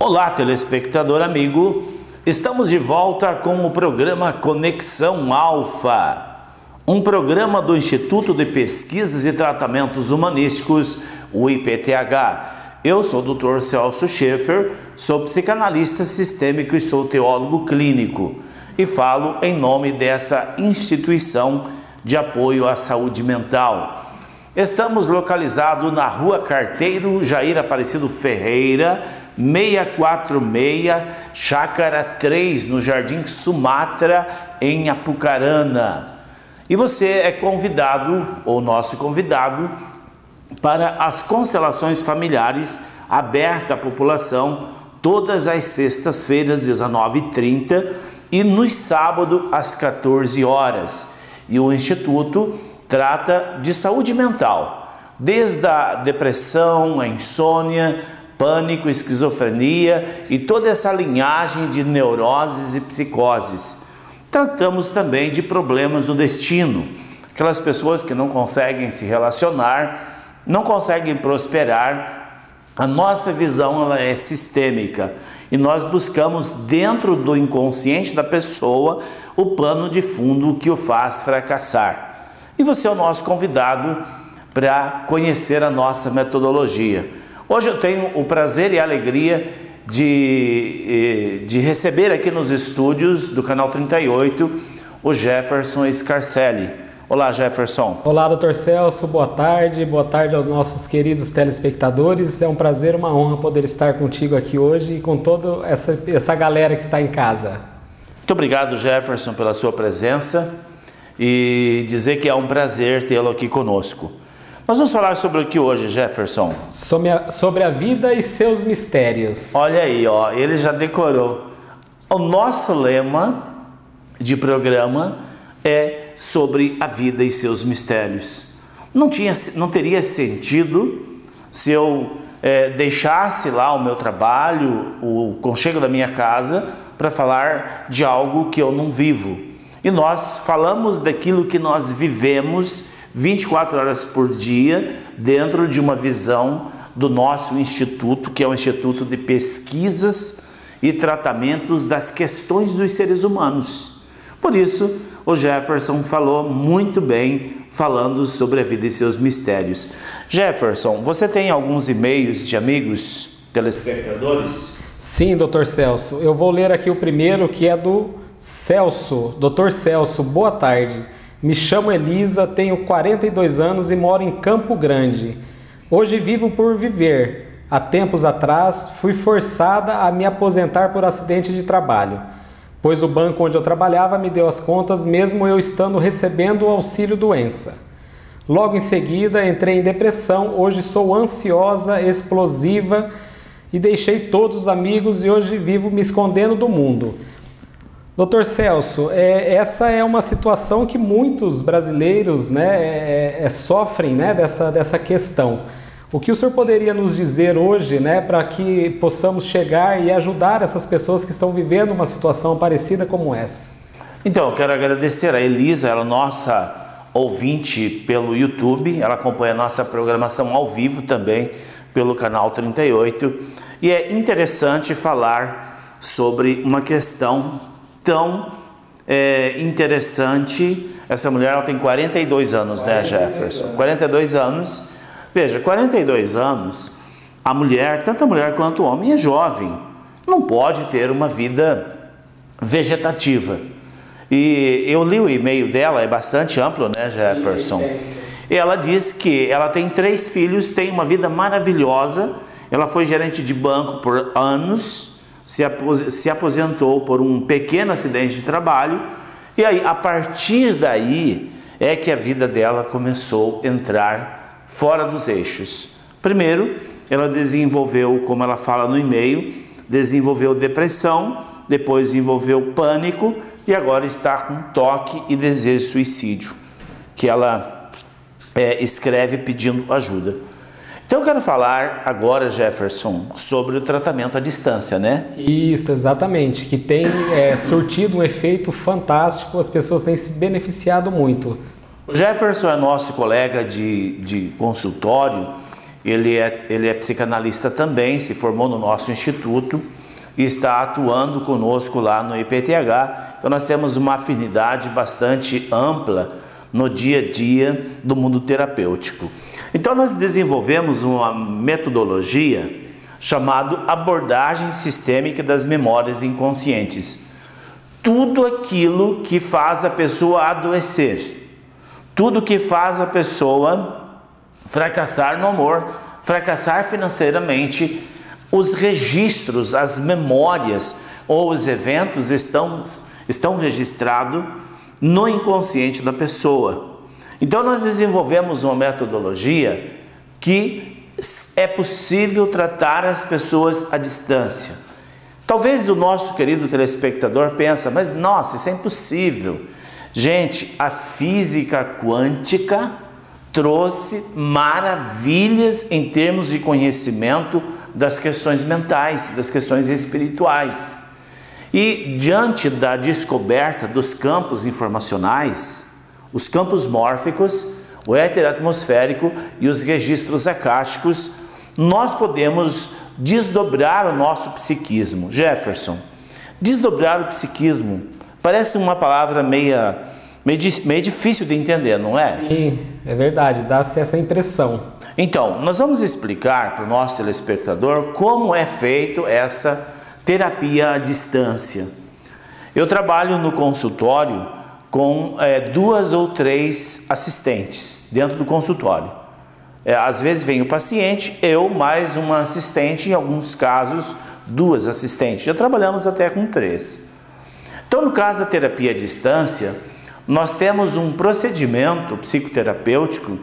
Olá, telespectador amigo, estamos de volta com o programa Conexão Alfa, um programa do Instituto de Pesquisas e Tratamentos Humanísticos, o IPTH. Eu sou o Dr. Celso Schaefer, sou psicanalista sistêmico e sou teólogo clínico e falo em nome dessa instituição de apoio à saúde mental. Estamos localizados na Rua Carteiro Jair Aparecido Ferreira, 646, Chácara 3, no Jardim Sumatra, em Apucarana. E você é convidado, ou nosso convidado, para as constelações familiares abertas à população todas as sextas-feiras, 19h30, e nos sábados, às 14 horas. E o Instituto trata de saúde mental, desde a depressão, a insônia, pânico, esquizofrenia e toda essa linhagem de neuroses e psicoses. Tratamos também de problemas no destino, aquelas pessoas que não conseguem se relacionar, não conseguem prosperar. A nossa visão ela é sistêmica e nós buscamos dentro do inconsciente da pessoa o pano de fundo que o faz fracassar. E você é o nosso convidado para conhecer a nossa metodologia. Hoje eu tenho o prazer e a alegria de receber aqui nos estúdios do Canal 38 o Jefferson Scarcelli. Olá, Jefferson. Olá, Dr. Celso, boa tarde aos nossos queridos telespectadores. É um prazer, uma honra poder estar contigo aqui hoje e com toda essa galera que está em casa. Muito obrigado, Jefferson, pela sua presença e dizer que é um prazer tê-lo aqui conosco. Nós vamos falar sobre o que hoje, Jefferson? Sobre a vida e seus mistérios. Olha aí, ó, ele já decorou. O nosso lema de programa é sobre a vida e seus mistérios. Não teria sentido se eu deixasse lá o meu trabalho, o conchego da minha casa, para falar de algo que eu não vivo. E nós falamos daquilo que nós vivemos 24 horas por dia, dentro de uma visão do nosso instituto, que é o Instituto de Pesquisas e Tratamentos das Questões dos Seres Humanos. Por isso, o Jefferson falou muito bem, falando sobre a vida e seus mistérios. Jefferson, você tem alguns e-mails de amigos telespectadores? Sim, Dr. Celso. Eu vou ler aqui o primeiro, que é do Celso. Dr. Celso, boa tarde. Me chamo Elisa, tenho 42 anos e moro em Campo Grande. Hoje vivo por viver. Há tempos atrás, fui forçada a me aposentar por acidente de trabalho, pois o banco onde eu trabalhava me deu as contas mesmo eu estando recebendo o auxílio-doença. Logo em seguida, entrei em depressão, hoje sou ansiosa, explosiva e deixei todos os amigos e hoje vivo me escondendo do mundo. Dr. Celso, essa é uma situação que muitos brasileiros sofrem, dessa questão. O que o senhor poderia nos dizer hoje, para que possamos chegar e ajudar essas pessoas que estão vivendo uma situação parecida como essa? Então, eu quero agradecer a Elisa, ela é nossa ouvinte pelo YouTube, ela acompanha a nossa programação ao vivo também pelo Canal 38. E é interessante falar sobre uma questão tão interessante. Essa mulher ela tem 42 anos, né, Jefferson? 42 anos. Veja, 42 anos, a mulher, tanto a mulher quanto o homem, é jovem. Não pode ter uma vida vegetativa. E eu li o e-mail dela, é bastante amplo, né, Jefferson? E ela diz que ela tem 3 filhos, tem uma vida maravilhosa. Ela foi gerente de banco por anos, se aposentou por um pequeno acidente de trabalho, e aí, a partir daí, é que a vida dela começou a entrar fora dos eixos. Primeiro, ela desenvolveu, como ela fala no e-mail, desenvolveu depressão, depois desenvolveu pânico, e agora está com toque e desejo de suicídio, que ela escreve pedindo ajuda. Então eu quero falar agora, Jefferson, sobre o tratamento à distância, né? Isso, exatamente, que tem surtido um efeito fantástico, as pessoas têm se beneficiado muito. O Jefferson é nosso colega de consultório ele é psicanalista também, se formou no nosso instituto e está atuando conosco lá no IPTH. Então nós temos uma afinidade bastante ampla no dia a dia do mundo terapêutico. Então nós desenvolvemos uma metodologia chamada abordagem sistêmica das memórias inconscientes. Tudo aquilo que faz a pessoa adoecer, tudo que faz a pessoa fracassar no amor, fracassar financeiramente, os registros, as memórias ou os eventos estão registrados no inconsciente da pessoa. Então nós desenvolvemos uma metodologia que é possível tratar as pessoas à distância. Talvez o nosso querido telespectador pense, mas nossa, isso é impossível. Gente, a física quântica trouxe maravilhas em termos de conhecimento das questões mentais, das questões espirituais. E diante da descoberta dos campos informacionais, os campos mórficos, o éter atmosférico e os registros acásticos, nós podemos desdobrar o nosso psiquismo. Jefferson, desdobrar o psiquismo parece uma palavra meio difícil de entender, não é? Sim, é verdade, dá-se essa impressão. Então, nós vamos explicar para o nosso telespectador como é feito essa terapia à distância. Eu trabalho no consultório com 2 ou 3 assistentes dentro do consultório. Às vezes vem o paciente, eu mais uma assistente, em alguns casos 2 assistentes. Já trabalhamos até com 3. Então, no caso da terapia à distância, nós temos um procedimento psicoterapêutico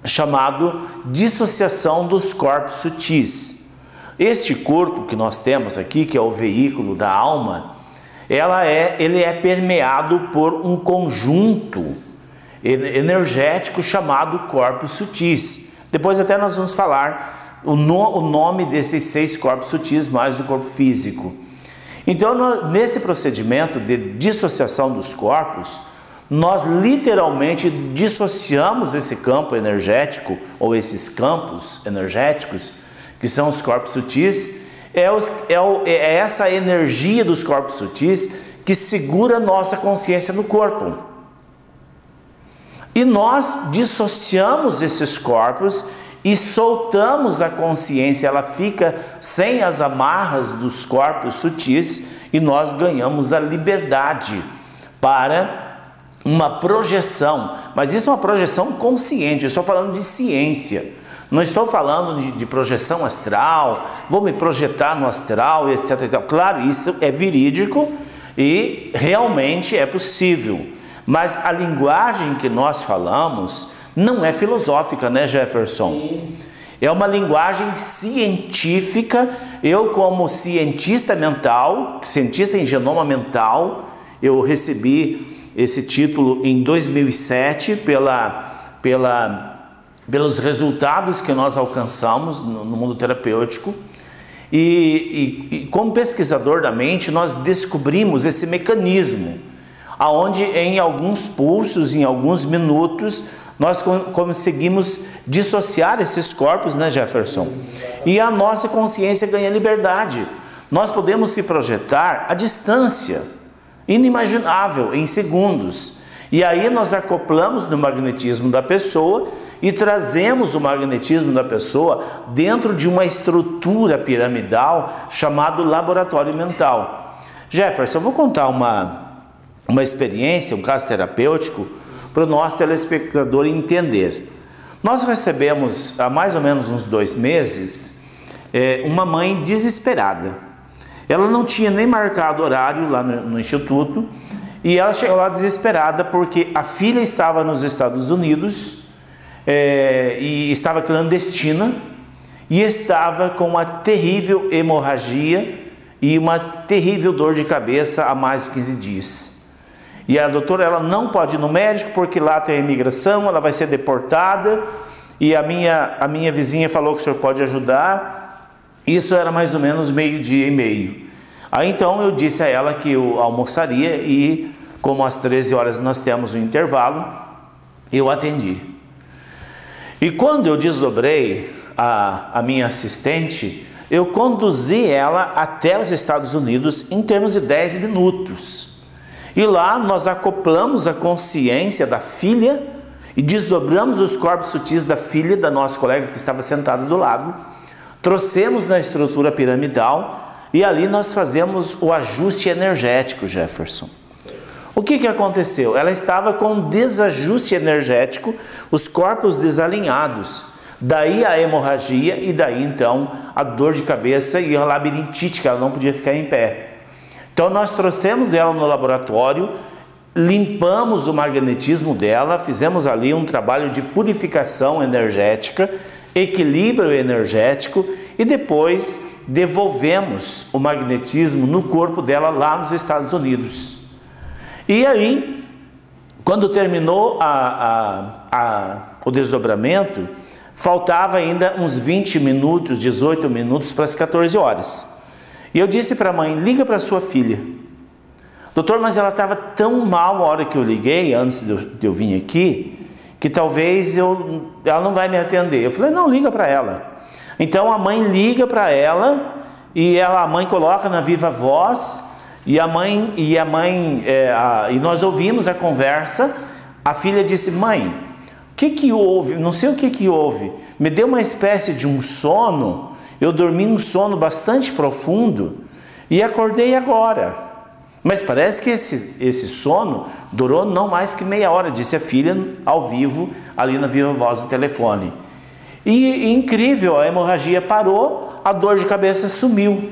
chamado dissociação dos corpos sutis. Este corpo que nós temos aqui, que é o veículo da alma, ele é permeado por um conjunto energético chamado corpos sutis. Depois até nós vamos falar o nome desses 6 corpos sutis mais o corpo físico. Então, nesse procedimento de dissociação dos corpos, nós literalmente dissociamos esse campo energético, ou esses campos energéticos, que são os corpos sutis, é essa energia dos corpos sutis que segura a nossa consciência no corpo. E nós dissociamos esses corpos e soltamos a consciência, ela fica sem as amarras dos corpos sutis e nós ganhamos a liberdade para uma projeção, mas isso é uma projeção consciente. Eu estou falando de ciência, não estou falando de projeção astral, vou me projetar no astral, etc. e tal. Claro, isso é verídico e realmente é possível, mas a linguagem que nós falamos não é filosófica, né, Jefferson? Sim. É uma linguagem científica. Eu, como cientista mental, cientista em genoma mental, eu recebi esse título em 2007 pelos resultados que nós alcançamos no mundo terapêutico. E como pesquisador da mente, nós descobrimos esse mecanismo, aonde em alguns pulsos, em alguns minutos, nós conseguimos dissociar esses corpos, né, Jefferson? E a nossa consciência ganha liberdade. Nós podemos se projetar à distância, inimaginável, em segundos. E aí nós acoplamos no magnetismo da pessoa e trazemos o magnetismo da pessoa dentro de uma estrutura piramidal chamado laboratório mental. Jefferson, eu vou contar uma experiência, um caso terapêutico, para o nosso telespectador entender. Nós recebemos, há mais ou menos uns 2 meses, uma mãe desesperada. Ela não tinha nem marcado horário lá no instituto e ela chegou lá desesperada porque a filha estava nos Estados Unidos e estava clandestina e estava com uma terrível hemorragia e uma terrível dor de cabeça há mais de 15 dias. E a doutora, ela não pode ir no médico porque lá tem a imigração, ela vai ser deportada. E a minha vizinha falou que o senhor pode ajudar. Isso era mais ou menos 12:30. Aí então eu disse a ela que eu almoçaria e, como às 13 horas nós temos um intervalo, eu atendi. E quando eu desdobrei a minha assistente, eu conduzi ela até os Estados Unidos em termos de 10 minutos. E lá nós acoplamos a consciência da filha e desdobramos os corpos sutis da filha da nossa colega que estava sentada do lado, trouxemos na estrutura piramidal e ali nós fazemos o ajuste energético, Jefferson. O que aconteceu? Ela estava com desajuste energético, os corpos desalinhados. Daí a hemorragia e daí então a dor de cabeça e a labirintite, que ela não podia ficar em pé. Então nós trouxemos ela no laboratório, limpamos o magnetismo dela, fizemos ali um trabalho de purificação energética, equilíbrio energético e depois devolvemos o magnetismo no corpo dela lá nos Estados Unidos. E aí, quando terminou o desdobramento, faltava ainda uns 20 minutos, 18 minutos para as 14 horas. E eu disse para a mãe, liga para sua filha. Doutor, mas ela estava tão mal a hora que eu liguei, antes de eu vir aqui, que talvez ela não vai me atender. Eu falei, não, liga para ela. Então a mãe liga para ela e a mãe coloca na viva voz e nós ouvimos a conversa. A filha disse, mãe, o que houve? Não sei o que houve. Me deu uma espécie de um sono. Eu dormi um sono bastante profundo e acordei agora. Mas parece que esse sono durou não mais que meia hora, disse a filha ao vivo, ali na viva voz do telefone. E incrível, a hemorragia parou, a dor de cabeça sumiu.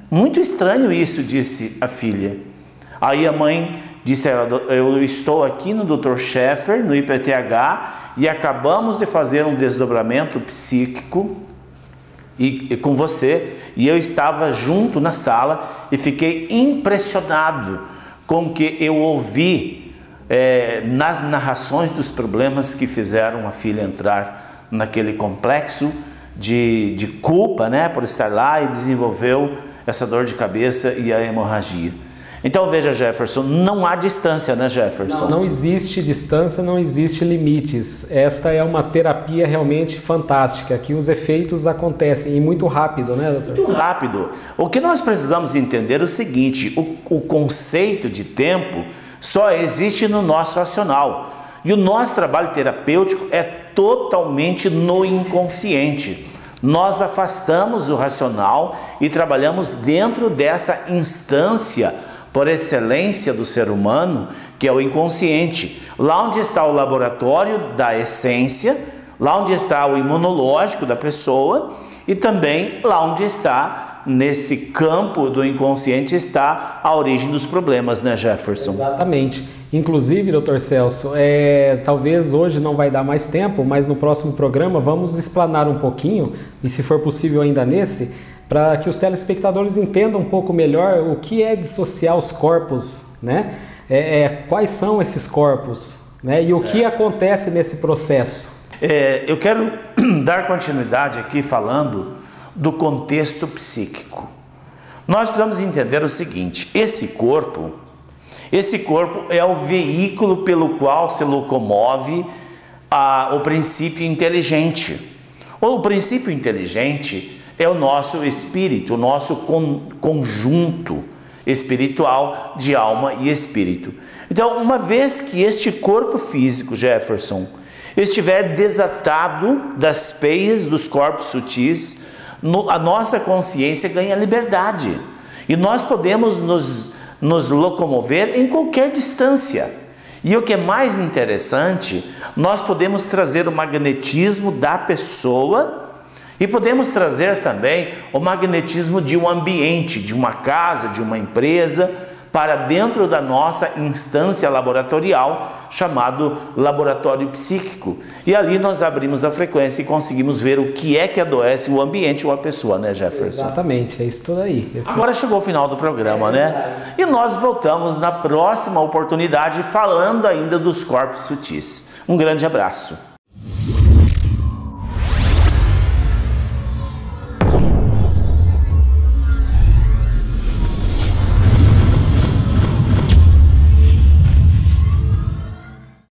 Muito estranho isso, disse a filha. Aí a mãe disse a ela, eu estou aqui no Dr. Sheffer, no IPTH, e acabamos de fazer um desdobramento psíquico e com você, e eu estava junto na sala e fiquei impressionado com o que eu ouvi nas narrações dos problemas que fizeram a filha entrar naquele complexo de culpa, né, por estar lá, e desenvolveu essa dor de cabeça e a hemorragia. Então veja, Jefferson, não há distância, né, Jefferson? Não existe distância, não existe limites. Esta é uma terapia realmente fantástica, que os efeitos acontecem e muito rápido, né, doutor? Muito rápido. O que nós precisamos entender é o seguinte, o conceito de tempo só existe no nosso racional. E o nosso trabalho terapêutico é totalmente no inconsciente. Nós afastamos o racional e trabalhamos dentro dessa instância por excelência do ser humano, que é o inconsciente. Lá onde está o laboratório da essência, lá onde está o imunológico da pessoa e também lá onde está, nesse campo do inconsciente, está a origem dos problemas, né, Jefferson? Exatamente. Inclusive, doutor Celso, talvez hoje não vai dar mais tempo, mas no próximo programa vamos explanar um pouquinho, e se for possível ainda nesse, para que os telespectadores entendam um pouco melhor o que é dissociar os corpos, né? Quais são esses corpos, né? E o que acontece nesse processo. Eu quero dar continuidade aqui falando do contexto psíquico. Nós precisamos entender o seguinte, esse corpo é o veículo pelo qual se locomove o princípio inteligente. O princípio inteligente é o nosso espírito, o nosso conjunto espiritual de alma e espírito. Então, uma vez que este corpo físico, Jefferson, estiver desatado das peias dos corpos sutis, a nossa consciência ganha liberdade. E nós podemos nos locomover em qualquer distância. E o que é mais interessante, nós podemos trazer o magnetismo da pessoa e podemos trazer também o magnetismo de um ambiente, de uma casa, de uma empresa, para dentro da nossa instância laboratorial, chamado laboratório psíquico. E ali nós abrimos a frequência e conseguimos ver o que é que adoece o ambiente ou a pessoa, né, Jefferson? Exatamente, é isso tudo aí. Agora chegou o final do programa, né? E nós voltamos na próxima oportunidade falando ainda dos corpos sutis. Um grande abraço.